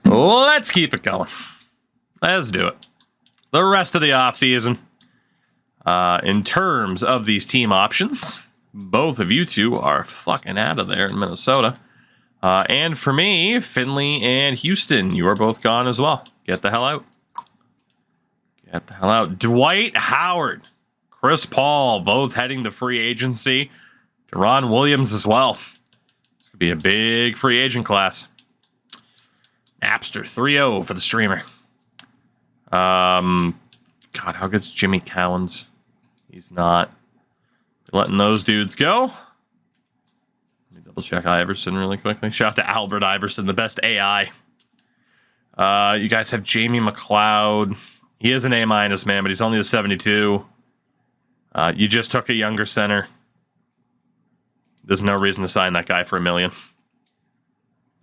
Let's keep it going. Let's do it. The rest of the offseason. In terms of these team options, both of you two are fucking out of there in Minnesota. And for me, Finley and Houston, you are both gone as well. Get the hell out. Get the hell out. Dwight Howard, Chris Paul, both heading to free agency. Deron Williams as well. This could be a big free agent class. Napster 3-0 for the streamer. God, how good's Jimmy Cowens? He's not. Letting those dudes go. Let me double check Iverson really quickly. Shout out to Albert Iverson, the best AI. You guys have Jamie McLeod. He is an A-, man, but he's only a 72. You just took a younger center. There's no reason to sign that guy for $1 million.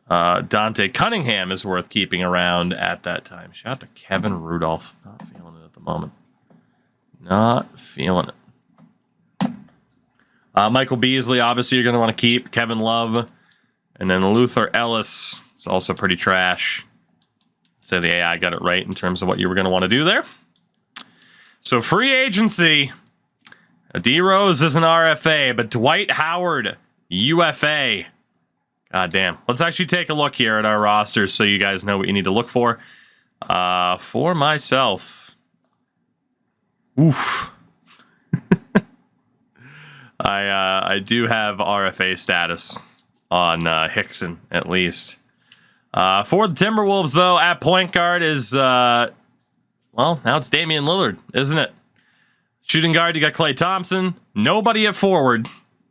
Dante Cunningham is worth keeping around at that time. Shout out to Kevin Rudolph. Not feeling it at the moment. Not feeling it. Michael Beasley, obviously, you're going to want to keep. Kevin Love. And then Luther Ellis is also pretty trash. So the AI got it right in terms of what you were going to want to do there. So free agency. D Rose is an RFA, but Dwight Howard, UFA. God damn. Let's actually take a look here at our rosters so you guys know what you need to look for. For myself. Oof. I do have RFA status on Hickson, at least. For the Timberwolves, though, at point guard is, well, now it's Damian Lillard, isn't it? Shooting guard, you got Klay Thompson. Nobody at forward.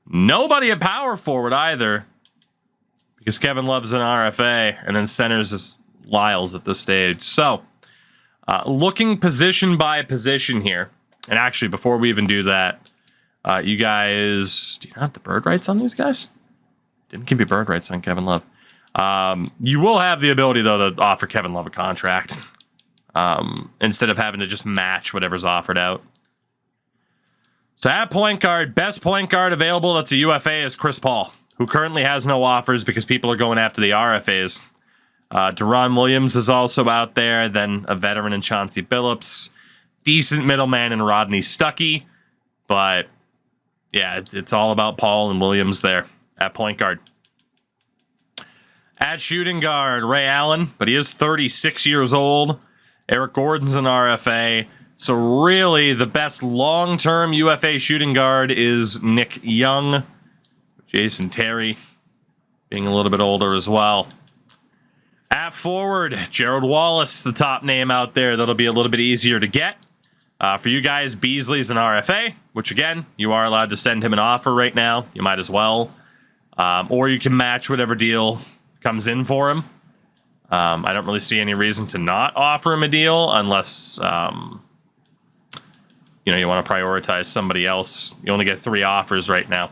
Nobody at power forward either. Because Kevin Love's an RFA, and then centers is Lyles at this stage. So, looking position by position here. And actually, before we even do that, you guys... Do you not have the bird rights on these guys? Didn't give you bird rights on Kevin Love. You will have the ability, though, to offer Kevin Love a contract. Instead of having to just match whatever's offered out. So at point guard, best point guard available that's a UFA is Chris Paul, who currently has no offers because people are going after the RFAs. Deron Williams is also out there, then a veteran in Chauncey Billups. Decent middleman in Rodney Stuckey. But, yeah, it's all about Paul and Williams there at point guard. At shooting guard, Ray Allen, but he is 36 years old. Eric Gordon's an RFA. So really, the best long-term UFA shooting guard is Nick Young. Jason Terry being a little bit older as well. At forward, Gerald Wallace, the top name out there. That'll be a little bit easier to get. For you guys, Beasley's an RFA, which again, you are allowed to send him an offer right now. You might as well. Or you can match whatever deal comes in for him. I don't really see any reason to not offer him a deal unless... you want to prioritize somebody else. You only get 3 offers right now.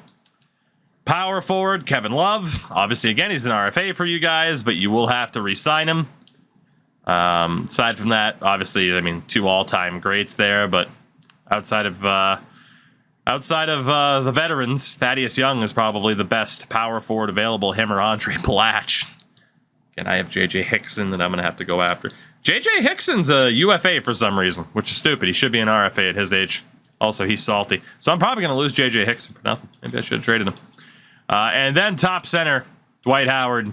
Power forward, Kevin Love. Obviously, again, he's an RFA for you guys, but you will have to re-sign him. Aside from that, obviously, I mean, 2 all-time greats there, but outside of the veterans, Thaddeus Young is probably the best power forward available, him or Andre Blatch. And I have J.J. Hickson that I'm going to have to go after. J.J. Hickson's a UFA for some reason, which is stupid. He should be an RFA at his age. Also, he's salty. So I'm probably going to lose J.J. Hickson for nothing. Maybe I should have traded him. And then top center, Dwight Howard.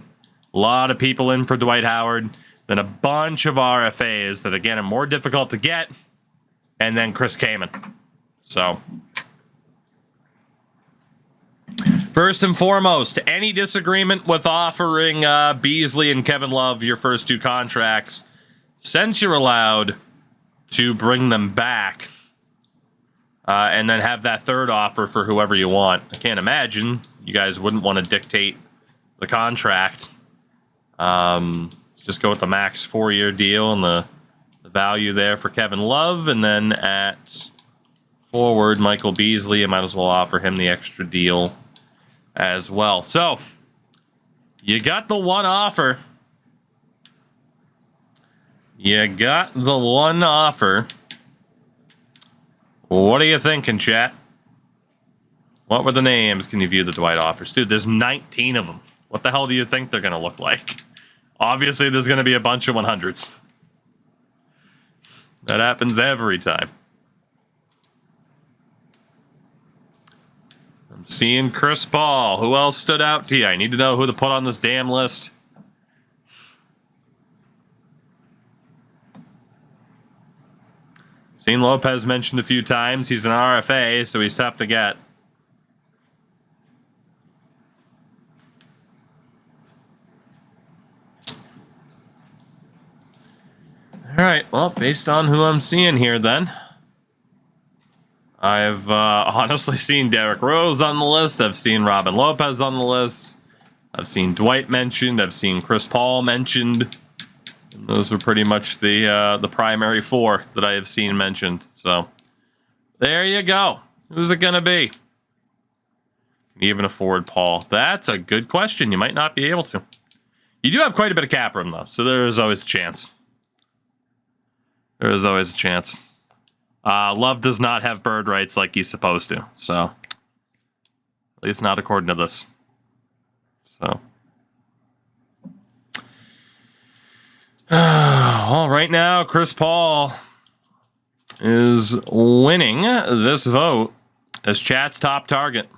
A lot of people in for Dwight Howard. Then a bunch of RFAs that, again, are more difficult to get. And then Chris Kaman. So... First and foremost, any disagreement with offering Beasley and Kevin Love your first 2 contracts, since you're allowed to bring them back and then have that third offer for whoever you want. I can't imagine you guys wouldn't want to dictate the contract. Just go with the max 4-year deal and the value there for Kevin Love. And then at forward, Michael Beasley, I might as well offer him the extra deal as well. So, you got the one offer. What are you thinking, chat? What were the names? Can you view the Dwight offers? Dude, there's 19 of them. What the hell do you think they're going to look like? Obviously, there's going to be a bunch of 100s. That happens every time. I'm seeing Chris Paul. Who else stood out to you? I need to know who to put on this damn list. Seen Lopez mentioned a few times. He's an RFA, so he's tough to get. All right, well, based on who I'm seeing here, then. I've honestly seen Derrick Rose on the list. I've seen Robin Lopez on the list. I've seen Dwight mentioned. I've seen Chris Paul mentioned. And those are pretty much the primary four that I have seen mentioned. So, there you go. Who's it going to be? Can you even afford Paul? That's a good question. You might not be able to. You do have quite a bit of cap room, though, so there is always a chance. There is always a chance. Love does not have bird rights like he's supposed to, so at least not according to this. So, well, right now, Chris Paul is winning this vote as chat's top target.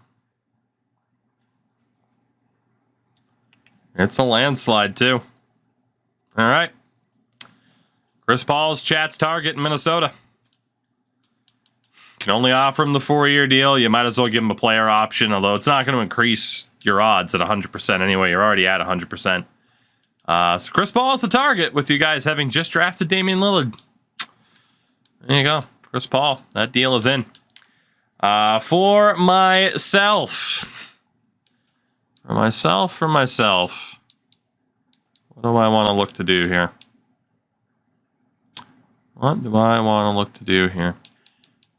It's a landslide, too. All right. Chris Paul's chat's target in Minnesota. Can only offer him the 4-year deal. You might as well give him a player option, although it's not going to increase your odds at 100% anyway. You're already at 100%. So Chris Paul is the target, with you guys having just drafted Damian Lillard. There you go. Chris Paul. That deal is in. For myself. What do I want to look to do here?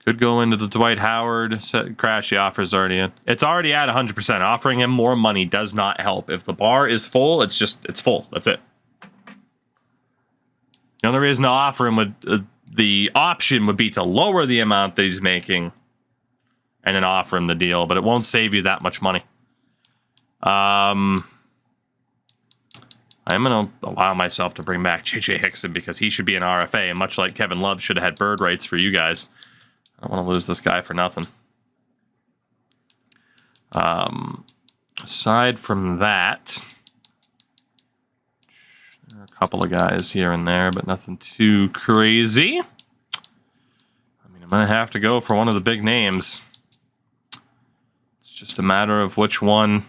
Could go into the Dwight Howard. Crash, the offer's already in. It's already at 100%. Offering him more money does not help. If the bar is full, it's full. That's it. The only reason to offer him the option would be to lower the amount that he's making and then offer him the deal, but it won't save you that much money. I'm going to allow myself to bring back J.J. Hickson because he should be an RFA, much like Kevin Love should have had bird rights for you guys. I don't want to lose this guy for nothing. Aside from that, there are a couple of guys here and there, but nothing too crazy. I mean, I'm going to have to go for one of the big names. It's just a matter of which one.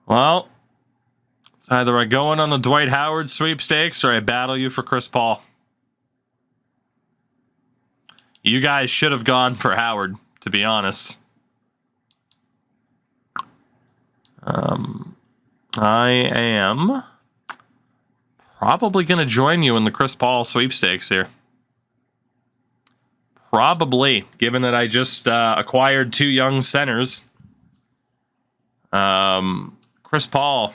Well, it's either I go in on the Dwight Howard sweepstakes or I battle you for Chris Paul. You guys should have gone for Howard, to be honest. I am probably going to join you in the Chris Paul sweepstakes here. Probably, given that I just acquired 2 young centers. Chris Paul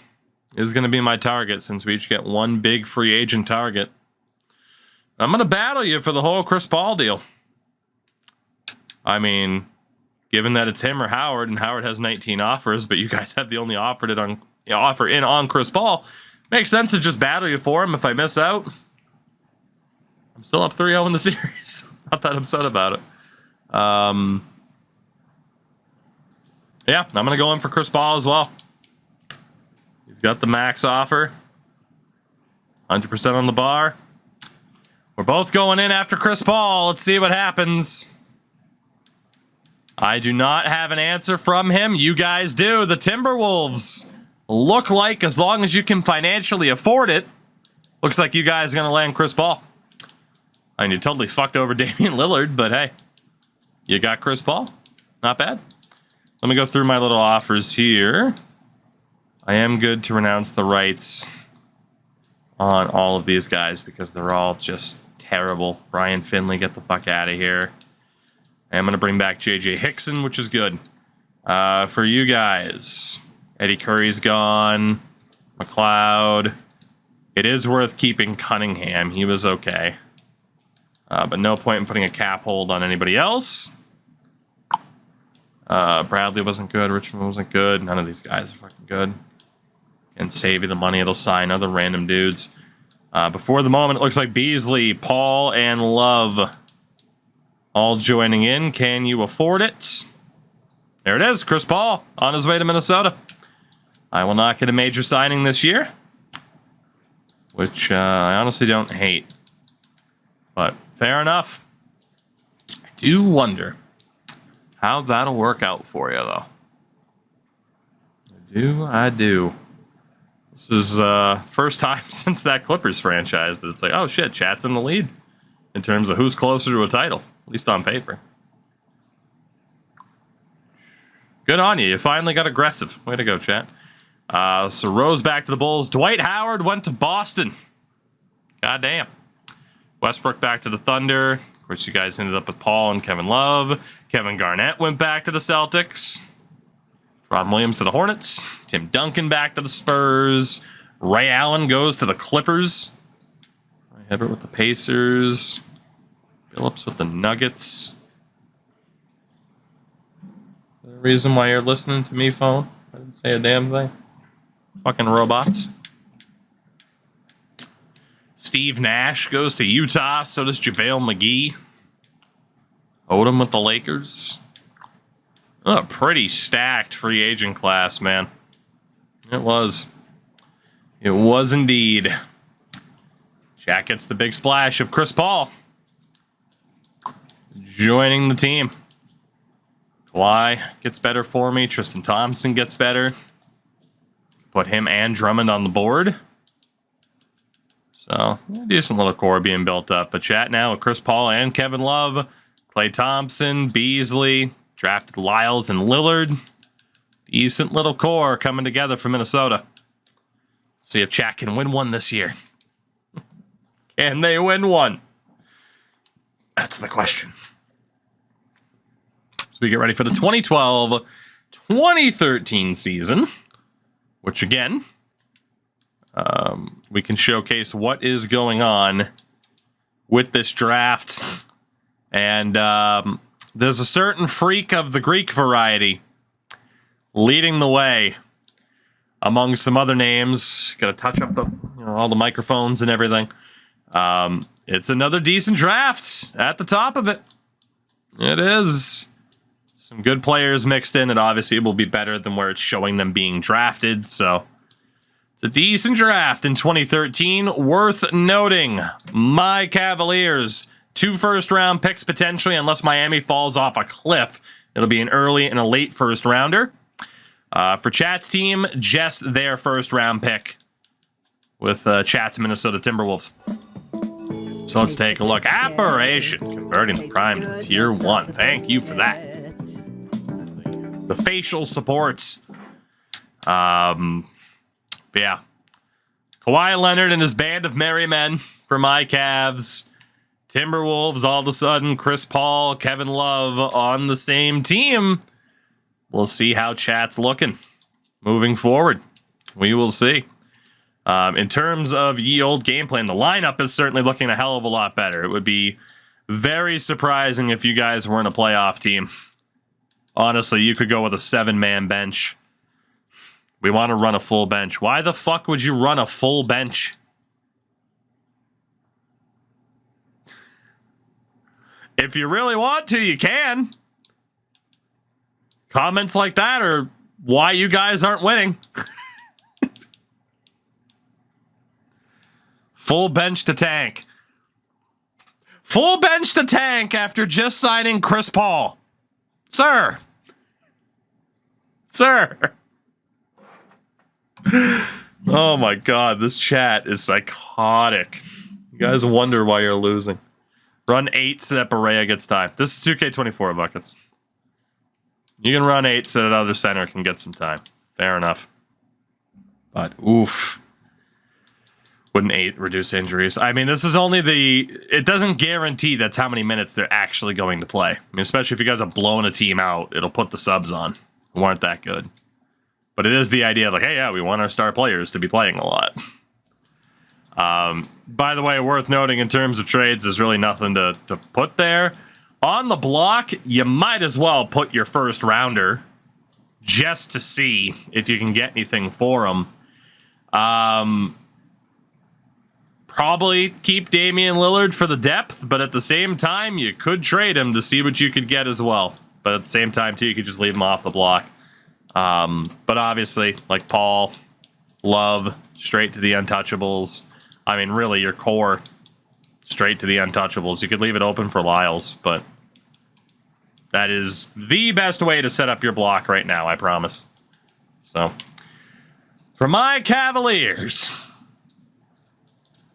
is going to be my target since we each get one big free agent target. I'm going to battle you for the whole Chris Paul deal. I mean, given that it's him or Howard, and Howard has 19 offers, but you guys have the only offer in on Chris Paul, makes sense to just battle you for him if I miss out. I'm still up 3-0 in the series. Not that upset about it. Yeah, I'm going to go in for Chris Paul as well. He's got the max offer. 100% on the bar. We're both going in after Chris Paul. Let's see what happens. I do not have an answer from him. You guys do. The Timberwolves look like, as long as you can financially afford it, looks like you guys are going to land Chris Paul. I mean, you totally fucked over Damian Lillard, but hey, you got Chris Paul. Not bad. Let me go through my little offers here. I am good to renounce the rights on all of these guys because they're all just terrible. Brian Finley, get the fuck out of here. I'm going to bring back J.J. Hickson, which is good. For you guys, Eddie Curry's gone. McLeod. It is worth keeping Cunningham. He was okay. But no point in putting a cap hold on anybody else. Bradley wasn't good. Richmond wasn't good. None of these guys are fucking good. And save you the money it'll sign other random dudes. Before the moment, it looks like Beasley, Paul, and Love all joining in. Can you afford it? There it is. Chris Paul on his way to Minnesota. I will not get a major signing this year, which I honestly don't hate. But fair enough. I do wonder how that'll work out for you, though. I do. This is first time since that Clippers franchise that it's like, oh shit, Chat's in the lead in terms of who's closer to a title, at least on paper. Good on you. You finally got aggressive. Way to go, Chat. So Rose back to the Bulls. Dwight Howard went to Boston. Goddamn. Westbrook back to the Thunder. Of course, you guys ended up with Paul and Kevin Love. Kevin Garnett went back to the Celtics. Ron Williams to the Hornets. Tim Duncan back to the Spurs. Ray Allen goes to the Clippers. Ray Hibbert with the Pacers. Phillips with the Nuggets. Is there a reason why you're listening to me, phone? I didn't say a damn thing. Fucking robots. Steve Nash goes to Utah. So does JaVale McGee. Odom with the Lakers. A pretty stacked free agent class, man. It was. It was indeed. Jack gets the big splash of Chris Paul joining the team. Kawhi gets better for me. Tristan Thompson gets better. Put him and Drummond on the board. So, decent little core being built up. But chat now with Chris Paul and Kevin Love, Klay Thompson, Beasley, drafted Lyles and Lillard. Decent little core coming together for Minnesota. See if Chat can win one this year. Can they win one? That's the question. So we get ready for the 2012-2013 season, which again, we can showcase what is going on with this draft. And there's a certain freak of the Greek variety leading the way among some other names. Got to touch up the all the microphones and everything. It's another decent draft at the top of it. It is. Some good players mixed in. It obviously will be better than where it's showing them being drafted. So it's a decent draft in 2013. Worth noting, my Cavaliers, 2 first-round picks potentially, unless Miami falls off a cliff. It'll be an early and a late first-rounder. For Chat's team, just their first-round pick with Chat's Minnesota Timberwolves. So let's take a look. Aberration, converting the prime to tier 1. Thank you for that. The facial supports. But yeah. Kawhi Leonard and his band of merry men for my Cavs. Timberwolves, all of a sudden, Chris Paul, Kevin Love on the same team. We'll see how Chat's looking moving forward. We will see. In terms of ye old game plan, the lineup is certainly looking a hell of a lot better. It would be very surprising if you guys weren't a playoff team. Honestly, you could go with a 7-man bench. We want to run a full bench. Why the fuck would you run a full bench? If you really want to, you can. Comments like that are why you guys aren't winning. Full bench to tank. Full bench to tank after just signing Chris Paul. Sir. Sir. Oh my god, this chat is psychotic. You guys wonder why you're losing. Run 8 so that Barea gets time. This is 2K24 buckets. You can run 8 so that other center can get some time. Fair enough. But oof. Wouldn't 8 reduce injuries? I mean, this is only it doesn't guarantee that's how many minutes they're actually going to play. I mean, especially if you guys have blown a team out, it'll put the subs on who aren't that good. But it is the idea of like, hey, yeah, we want our star players to be playing a lot. By the way, worth noting in terms of trades, there's really nothing to put there. On the block, you might as well put your first rounder just to see if you can get anything for him. Probably keep Damian Lillard for the depth, but at the same time, you could trade him to see what you could get as well. But at the same time, too, you could just leave him off the block. But obviously, like Paul, Love, straight to the untouchables. I mean, really, your core, straight to the untouchables. You could leave it open for Lyles, but that is the best way to set up your block right now, I promise. So, for my Cavaliers,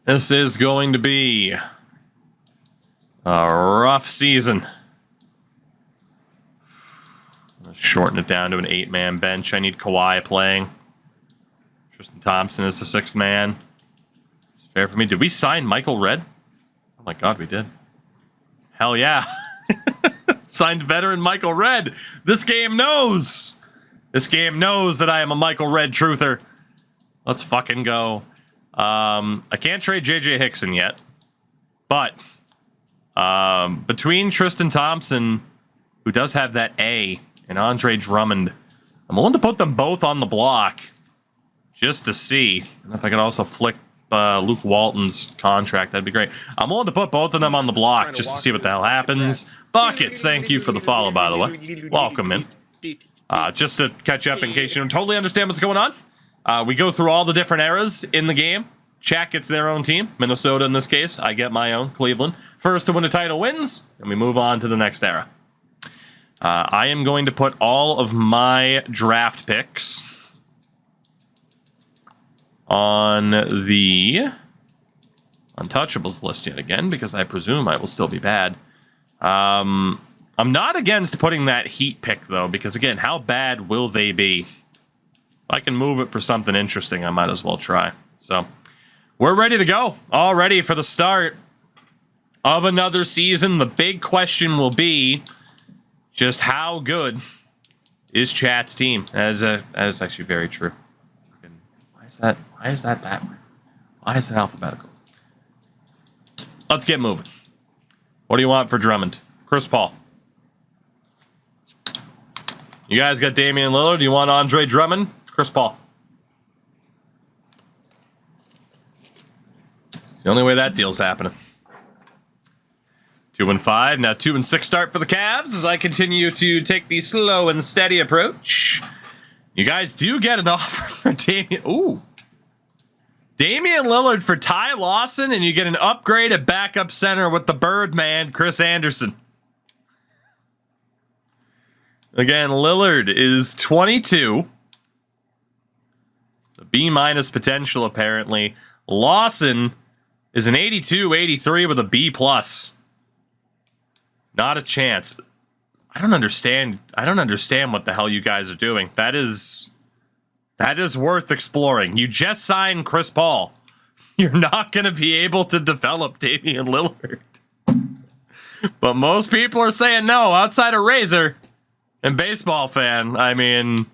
this is going to be a rough season. Let's shorten it down to an 8-man bench. I need Kawhi playing. Tristan Thompson is the 6th man. It's fair for me. Did we sign Michael Redd? Oh my God, we did. Hell yeah. Signed veteran Michael Redd. This game knows. This game knows that I am a Michael Redd truther. Let's fucking go. I can't trade JJ Hickson yet. But between Tristan Thompson, who does have that A, and Andre Drummond, I'm willing to put them both on the block just to see. And if I could also flick Luke Walton's contract, that'd be great. I'm willing to put both of them on the block just to see what the hell happens. Buckets, thank you for the follow, by the way. Welcome in. Just to catch up in case you don't totally understand what's going on. We go through all the different eras in the game. Shaq gets their own team. Minnesota in this case. I get my own. Cleveland. First to win a title wins. And we move on to the next era. I am going to put all of my draft picks on the untouchables list yet again, because I presume I will still be bad. I'm not against putting that Heat pick, though, because, again, how bad will they be? If I can move it for something interesting, I might as well try. So, we're ready to go. All ready for the start of another season. The big question will be just how good is Chat's team? That is actually very true. Why is that backward? Why is that alphabetical? Let's get moving. What do you want for Drummond? Chris Paul. You guys got Damian Lillard. Do you want Andre Drummond? Chris Paul. It's the only way that deal's happening. 2-5. Now 2-6 start for the Cavs as I continue to take the slow and steady approach. You guys do get an offer for Damian. Ooh. Damian Lillard for Ty Lawson, and you get an upgrade at backup center with the Birdman, Chris Anderson. Again, Lillard is 22. A B- potential, apparently. Lawson is an 82, 83 with a B+. Not a chance. I don't understand what the hell you guys are doing. That is worth exploring. You just signed Chris Paul. You're not going to be able to develop Damian Lillard. But most people are saying no, outside of Razor and baseball fan. I mean,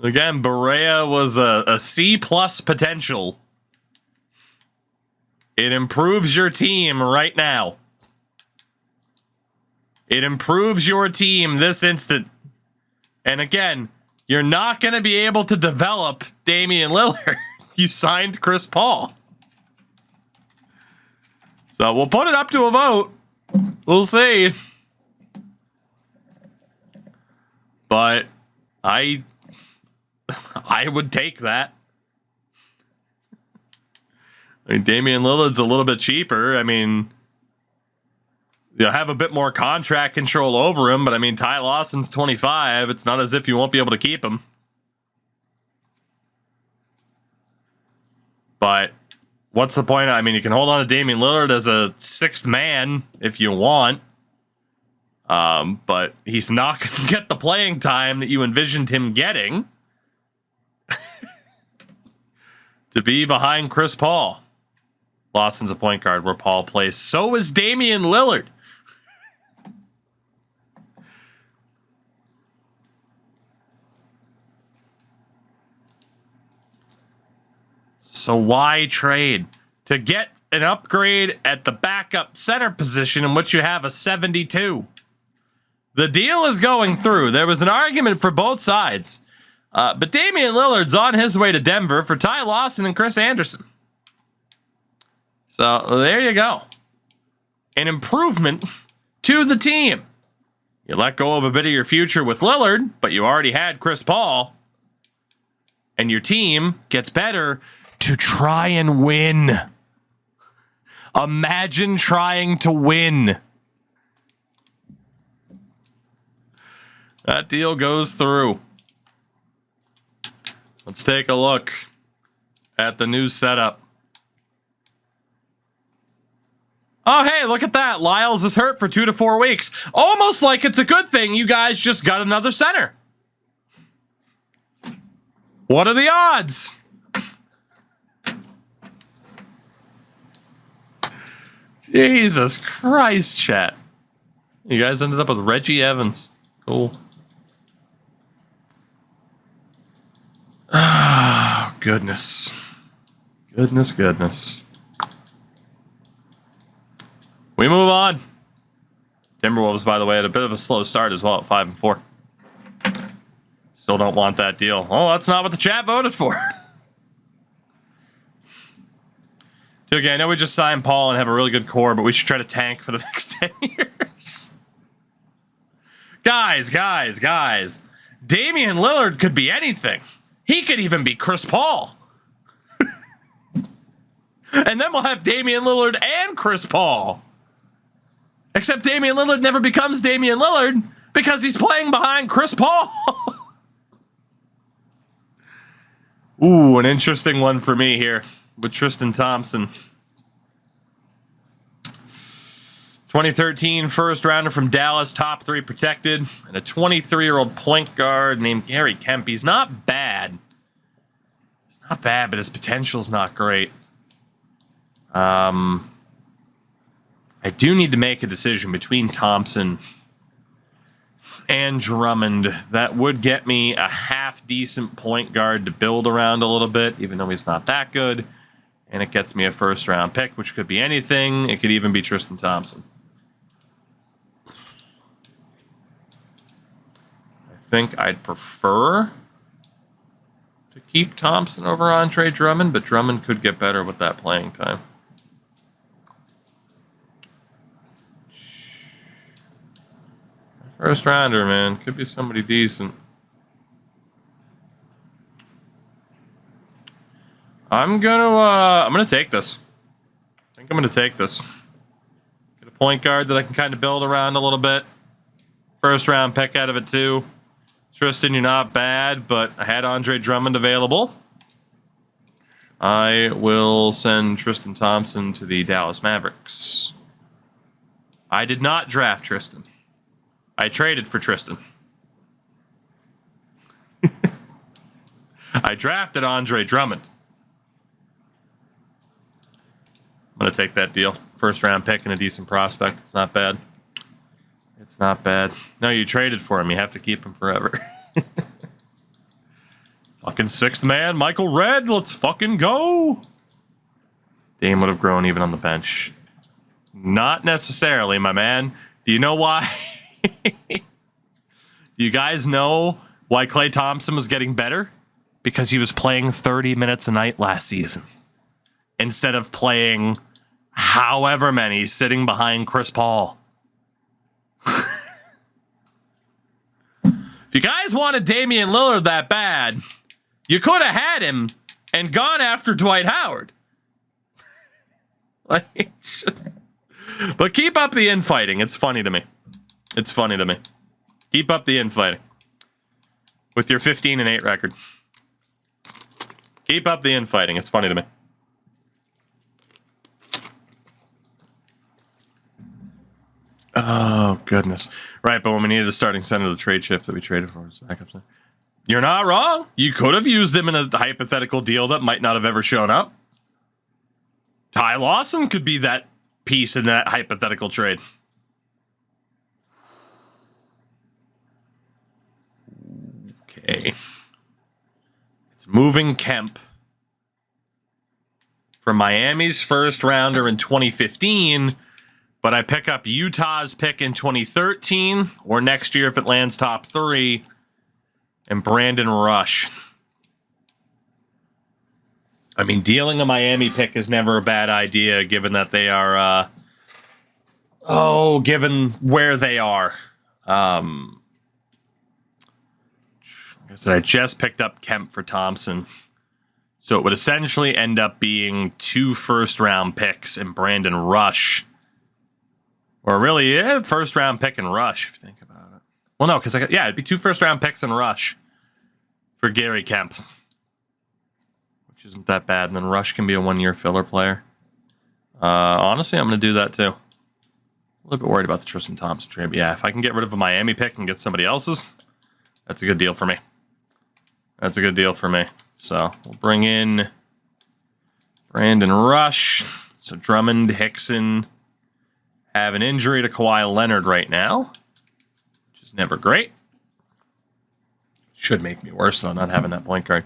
again, Barea was a C+ potential. It improves your team right now. It improves your team this instant. And again, you're not going to be able to develop Damian Lillard. You signed Chris Paul. So we'll put it up to a vote. We'll see. But I would take that. I mean, Damian Lillard's a little bit cheaper. I mean, you'll have a bit more contract control over him, but I mean, Ty Lawson's 25. It's not as if you won't be able to keep him. But what's the point? I mean, you can hold on to Damian Lillard as a 6th man if you want. But he's not going to get the playing time that you envisioned him getting to be behind Chris Paul. Lawson's a point guard where Paul plays. So is Damian Lillard. So why trade? to get an upgrade at the backup center position in which you have a 72. The deal is going through. There was an argument for both sides. But Damian Lillard's on his way to Denver for Ty Lawson and Chris Anderson. So there you go. An improvement to the team. You let go of a bit of your future with Lillard, but you already had Chris Paul. And your team gets better to try and win. Imagine trying to win. That deal goes through. Let's take a look at the new setup. Oh, hey, look at that. Lyles is hurt for 2 to 4 weeks. Almost like it's a good thing you guys just got another center. What are the odds? Jesus Christ, chat. You guys ended up with Reggie Evans. Cool. Oh, goodness. Goodness. We move on. Timberwolves, by the way, had a bit of a slow start as well at 5-4. Still don't want that deal. Oh, that's not what the chat voted for. Okay, I know we just signed Paul and have a really good core, but we should try to tank for the next 10 years. Guys. Damian Lillard could be anything. He could even be Chris Paul. And then we'll have Damian Lillard and Chris Paul. Except Damian Lillard never becomes Damian Lillard because he's playing behind Chris Paul. Ooh, an interesting one for me here with Tristan Thompson. 2013 first rounder from Dallas, top 3 protected, and a 23-year-old point guard named Gary Kemp. He's not bad. He's not bad, but his potential's not great. I do need to make a decision between Thompson and Drummond. That would get me a half-decent point guard to build around a little bit, even though he's not that good. And it gets me a first-round pick, which could be anything. It could even be Tristan Thompson. I think I'd prefer to keep Thompson over Andre Drummond, but Drummond could get better with that playing time. First rounder, man. Could be somebody decent. I'm gonna take this. I think I'm gonna take this. Get a point guard that I can kind of build around a little bit. First round pick out of it too. Tristan, you're not bad, but I had Andre Drummond available. I will send Tristan Thompson to the Dallas Mavericks. I did not draft Tristan. I traded for Tristan. I drafted Andre Drummond. I'm going to take that deal. First round pick and a decent prospect. It's not bad. It's not bad. No, you traded for him. You have to keep him forever. Fucking 6th man, Michael Redd. Let's fucking go. Dame would have grown even on the bench. Not necessarily, my man. Do you know why? Do you guys know why Klay Thompson was getting better? Because he was playing 30 minutes a night last season instead of playing however many sitting behind Chris Paul. If you guys wanted Damian Lillard that bad, you could have had him and gone after Dwight Howard. But keep up the infighting. It's funny to me. It's funny to me. Keep up the infighting with your 15-8 record. Keep up the infighting. It's funny to me. Oh, goodness. Right, but when we needed a starting center, the trade chip that we traded for was backup center. You're not wrong. You could have used him in a hypothetical deal that might not have ever shown up. Ty Lawson could be that piece in that hypothetical trade. Okay. It's moving Kemp for Miami's first rounder in 2015, but I pick up Utah's pick in 2013 or next year if it lands top 3, and Brandon Rush. I mean, dealing a Miami pick is never a bad idea, given that they are, given where they are. I just picked up Kemp for Thompson. So it would essentially end up being 2 first-round picks and Brandon Rush. Or really, first-round pick and Rush, if you think about it. Well, no, because it'd be 2 first-round picks and Rush for Gary Kemp. Which isn't that bad. And then Rush can be a 1-year filler player. Honestly, I'm going to do that too. A little bit worried about the Tristan Thompson trade. But yeah, if I can get rid of a Miami pick and get somebody else's, that's a good deal for me. That's a good deal for me. So we'll bring in Brandon Rush. So Drummond, Hickson have an injury to Kawhi Leonard right now, which is never great. Should make me worse, though, not having that point guard.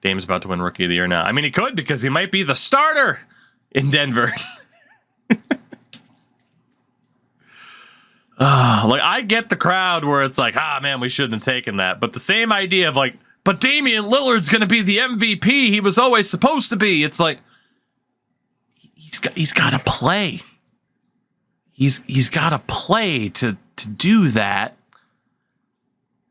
Dame's about to win Rookie of the Year now. I mean, he could because he might be the starter in Denver. I get the crowd where it's like, man, we shouldn't have taken that. But the same idea of like, but Damian Lillard's going to be the MVP. He was always supposed to be. It's like, he's got to play. He's got to play to do that.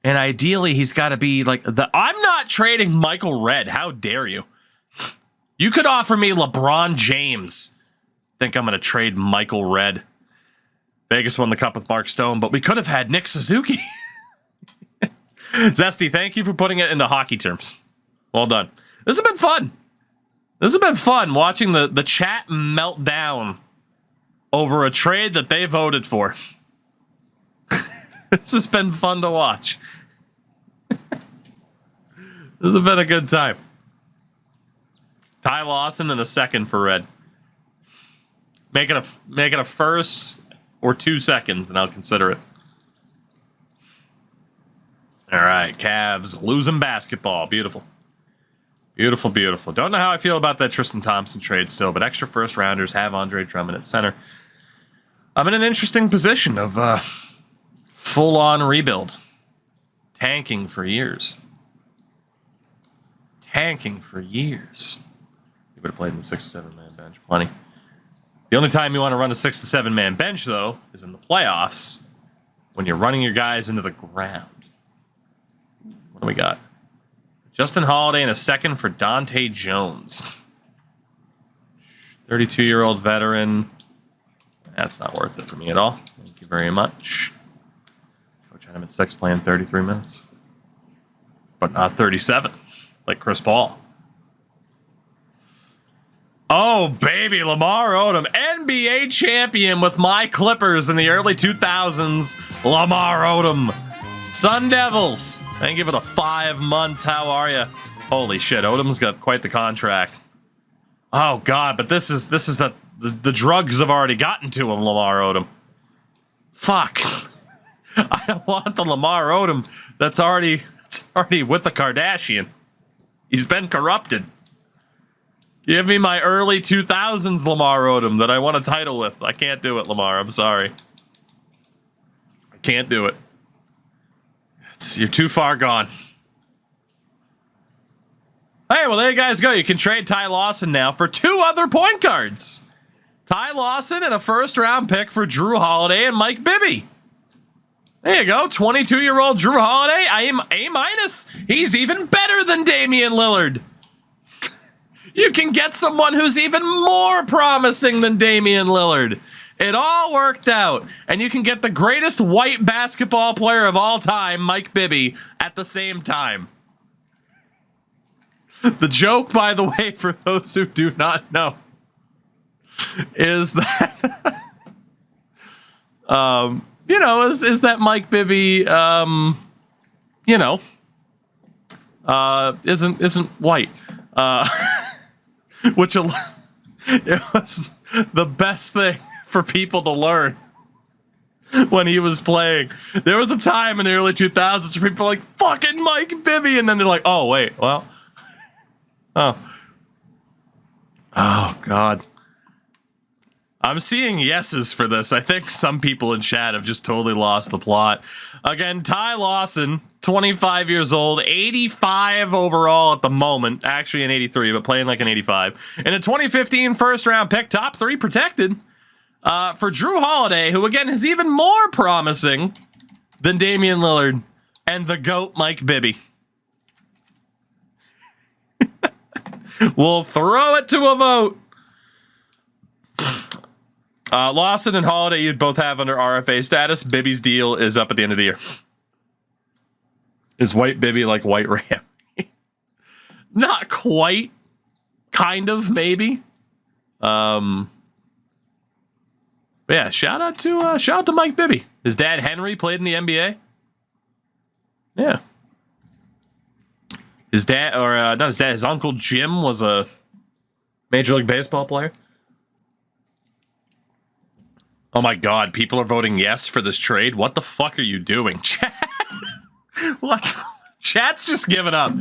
And ideally, he's got to be like I'm not trading Michael Redd. How dare you? You could offer me LeBron James. Think I'm going to trade Michael Redd. Vegas won the cup with Mark Stone, but we could have had Nick Suzuki. Zesty, thank you for putting it into hockey terms. Well done. This has been fun. This has been fun watching the chat melt down over a trade that they voted for. This has been fun to watch. This has been a good time. Ty Lawson and a second for Red. Make it a first or 2 seconds, and I'll consider it. All right, Cavs losing basketball. Beautiful. Beautiful, beautiful. Don't know how I feel about that Tristan Thompson trade still, but extra first rounders have Andre Drummond at center. I'm in an interesting position of full-on rebuild. Tanking for years. Tanking for years. You would have played in the 6 to 7-man bench. Plenty. The only time you want to run a 6 to 7-man bench, though, is in the playoffs when you're running your guys into the ground. What do we got? Justin Holiday and a second for Dante Jones. 32-year-old veteran. That's not worth it for me at all. Thank you very much. Coach had him at 6 playing 33 minutes. But not 37, like Chris Paul. Oh, baby, Lamar Odom, NBA champion with my Clippers in the early 2000s. Lamar Odom. Sun Devils. Thank you for the 5 months. How are you? Holy shit, Odom's got quite the contract. Oh, God, but this is the drugs have already gotten to him, Lamar Odom. Fuck. I don't want the Lamar Odom that's already with the Kardashian. He's been corrupted. Give me my early 2000s Lamar Odom that I want a title with. I can't do it, Lamar. I'm sorry. I can't do it. You're too far gone. Hey, well, there you guys go. You can trade Ty Lawson now for 2 other point guards. Ty Lawson and a first-round pick for Drew Holiday and Mike Bibby. There you go. 22-year-old Drew Holiday. I am A-. He's even better than Damian Lillard. You can get someone who's even more promising than Damian Lillard. It all worked out. And you can get the greatest white basketball player of all time, Mike Bibby, at the same time. The joke, by the way, for those who do not know, is that, is that Mike Bibby, isn't white. Which it was the best thing for people to learn when he was playing. There was a time in the early 2000s where people were like, fucking Mike Bibby, and then they're like, oh, wait, well, oh. Oh, God. I'm seeing yeses for this. I think some people in chat have just totally lost the plot. Again, Ty Lawson, 25 years old, 85 overall at the moment. Actually an 83, but playing like an 85. And a 2015 first-round pick, top 3 protected. For Drew Holiday, who, again, is even more promising than Damian Lillard and the GOAT Mike Bibby. We'll throw it to a vote. Lawson and Holiday, you'd both have under RFA status. Bibby's deal is up at the end of the year. Is White Bibby like White Ram? Not quite. Kind of, maybe. But yeah, shout out to Mike Bibby. His dad Henry played in the NBA. Yeah. His dad, or not his dad, his uncle Jim was a Major League Baseball player. Oh my God, people are voting yes for this trade. What the fuck are you doing, chat? What? Chat's just giving up.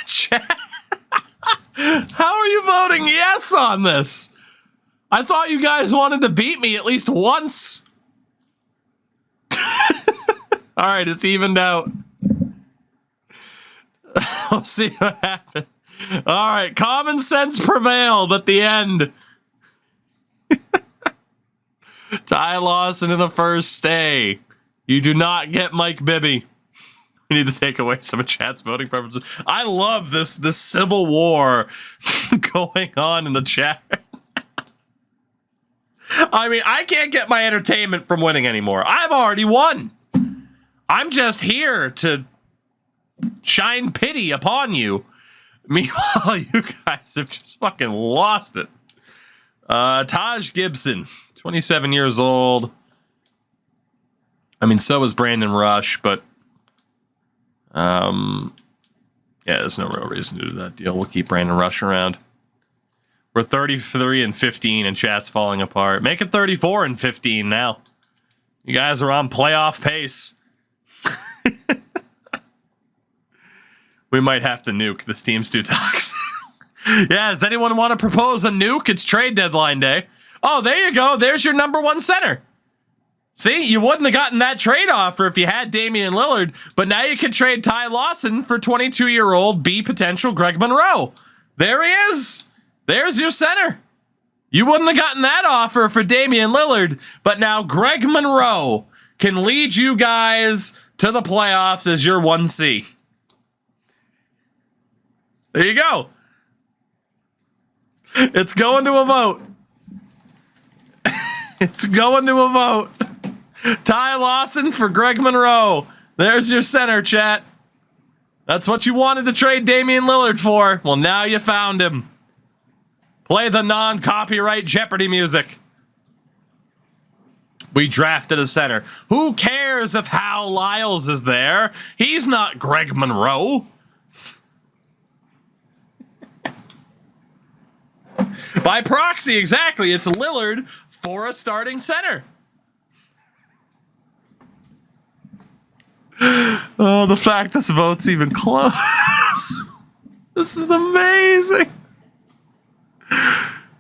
Chat. How are you voting yes on this? I thought you guys wanted to beat me at least once. All right, it's evened out. We'll see what happens. All right, common sense prevailed at the end. Ty Lawson in the first stay. You do not get Mike Bibby. We need to take away some of chat's voting preferences. I love this civil war going on in the chat. I mean, I can't get my entertainment from winning anymore. I've already won. I'm just here to shine pity upon you. Meanwhile, you guys have just fucking lost it. Taj Gibson, 27 years old. I mean, so is Brandon Rush, but yeah, there's no real reason to do that deal. We'll keep Brandon Rush around. We're 33 and 15, and chat's falling apart. Make it 34 and 15 now. You guys are on playoff pace. We might have to nuke. This team's too toxic. Yeah, does anyone want to propose a nuke? It's trade deadline day. Oh, there you go. There's your number one center. See, you wouldn't have gotten that trade offer if you had Damian Lillard, but now you can trade Ty Lawson for 22-year-old B potential Greg Monroe. There he is. There's your center. You wouldn't have gotten that offer for Damian Lillard, but now Greg Monroe can lead you guys to the playoffs as your 1C. There you go. It's going to a vote. It's going to a vote. Ty Lawson for Greg Monroe. There's your center, chat. That's what you wanted to trade Damian Lillard for. Well, now you found him. Play the non-copyright Jeopardy music. We drafted a center. Who cares if Hal Lyles is there? He's not Greg Monroe. By proxy, exactly. It's Lillard for a starting center. Oh, the fact this vote's even close. This is amazing.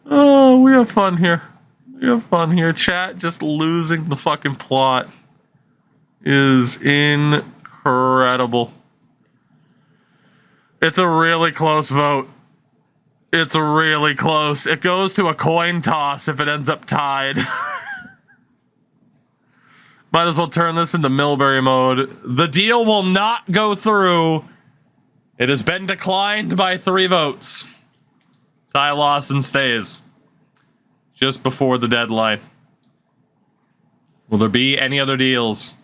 Oh, we have fun here. We have fun here. Chat just losing the fucking plot is incredible. It's a really close vote. It's really close. It goes to a coin toss if it ends up tied. Might as well turn this into Milbury mode. The deal will not go through. It has been declined by 3 votes. Ty Lawson stays. Just before the deadline. Will there be any other deals?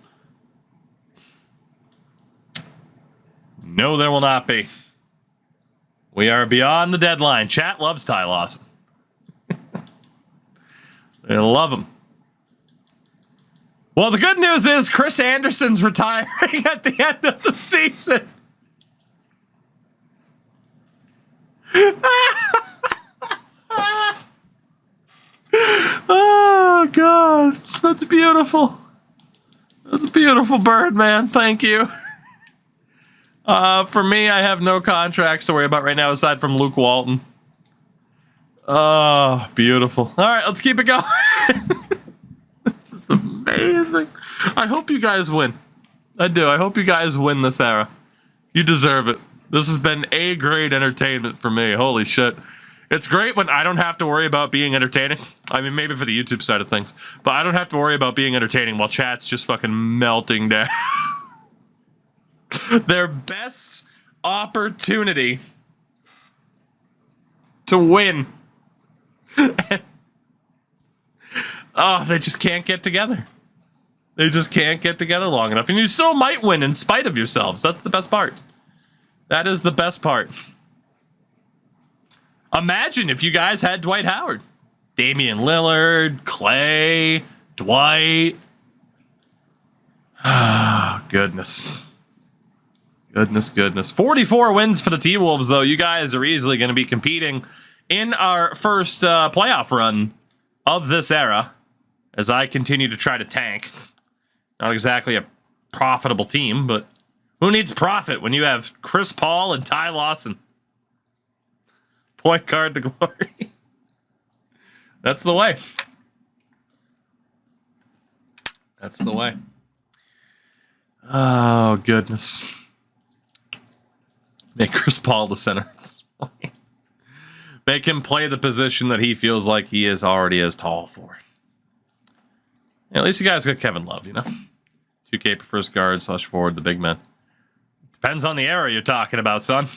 No, there will not be. We are beyond the deadline. Chat loves Ty Lawson. They love him. Well, the good news is Chris Anderson's retiring at the end of the season. Oh, God. That's beautiful. That's beautiful, Birdman. Thank you. For me, I have no contracts to worry about right now aside from Luke Walton. Oh, beautiful. All right, let's keep it going. This is amazing. I hope you guys win. I do. I hope you guys win this era. You deserve it. This has been A-grade entertainment for me. Holy shit. It's great when I don't have to worry about being entertaining. I mean, maybe for the YouTube side of things. But I don't have to worry about being entertaining while chat's just fucking melting down. Their best opportunity to win. Oh, they just can't get together. They just can't get together long enough. And you still might win in spite of yourselves. That's the best part. That is the best part. Imagine if you guys had Dwight Howard. Damian Lillard, Clay, Dwight. Ah, goodness. Goodness. 44 wins for the T-Wolves, though. You guys are easily going to be competing in our first playoff run of this era as I continue to try to tank. Not exactly a profitable team, but who needs profit when you have Chris Paul and Ty Lawson? Point guard the glory. That's the way. That's the way. Oh, goodness. Make Chris Paul the center at this point. Make him play the position that he feels like he is already as tall for. Yeah, at least you guys got Kevin Love, you know? 2K prefers guard / forward, the big man. Depends on the era you're talking about, son.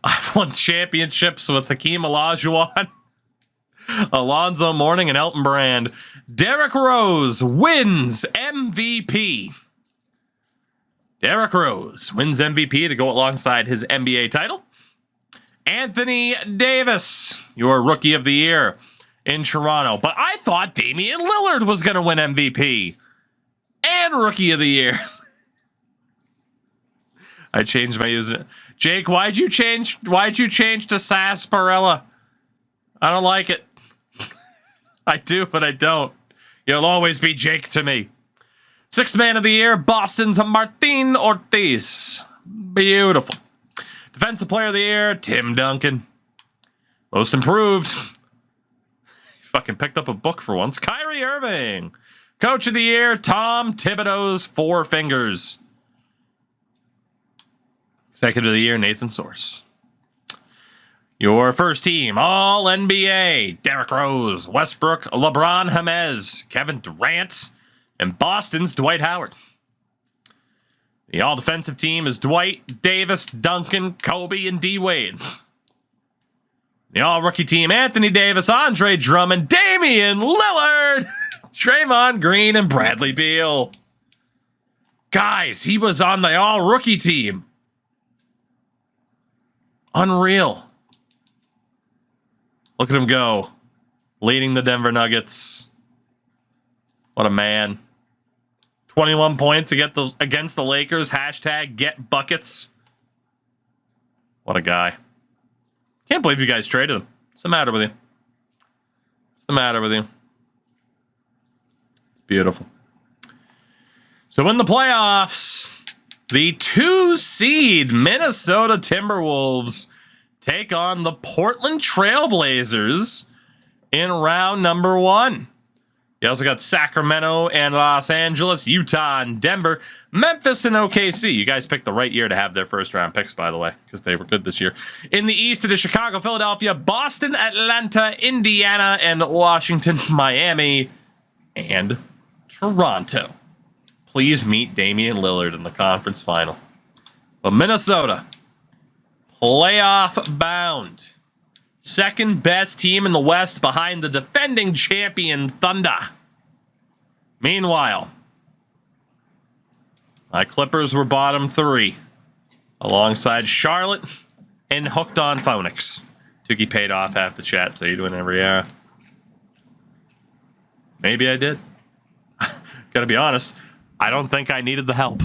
I've won championships with Hakeem Olajuwon, Alonzo Mourning, and Elton Brand. Derrick Rose wins MVP. Derrick Rose wins MVP to go alongside his NBA title. Anthony Davis, your Rookie of the Year in Toronto. But I thought Damian Lillard was going to win MVP and Rookie of the Year. I changed my username. Jake, why'd you change to Sarsaparilla? I don't like it. I do, but I don't. You'll always be Jake to me. Sixth Man of the Year, Boston's Martin Ortiz. Beautiful. Defensive Player of the Year, Tim Duncan. Most Improved. He fucking picked up a book for once. Kyrie Irving. Coach of the Year, Tom Thibodeau's Four Fingers. Executive of the Year, Nathan Source. Your first team, All NBA, Derrick Rose, Westbrook, LeBron James, Kevin Durant, and Boston's Dwight Howard. The all-defensive team is Dwight, Davis, Duncan, Kobe, and D-Wade. The all-rookie team, Anthony Davis, Andre Drummond, Damian Lillard, Draymond Green, and Bradley Beal. Guys, he was on the all-rookie team. Unreal. Look at him go. Leading the Denver Nuggets. What a man. 21 points against the Lakers. Hashtag get buckets. What a guy. Can't believe you guys traded him. What's the matter with you? What's the matter with you? It's beautiful. So in the playoffs, the 2 seed Minnesota Timberwolves take on the Portland Trailblazers in round number 1. You also got Sacramento and Los Angeles, Utah and Denver, Memphis and OKC. You guys picked the right year to have their first round picks, by the way, because they were good this year. In the East, it is Chicago, Philadelphia, Boston, Atlanta, Indiana, and Washington, Miami, and Toronto. Please meet Damian Lillard in the conference final. But Minnesota, playoff bound. Second best team in the West behind the defending champion Thunder. Meanwhile, my Clippers were bottom 3, alongside Charlotte and Hooked on Phonics. Tookie paid off half the chat, so you do it every era. Maybe I did. Gotta be honest, I don't think I needed the help.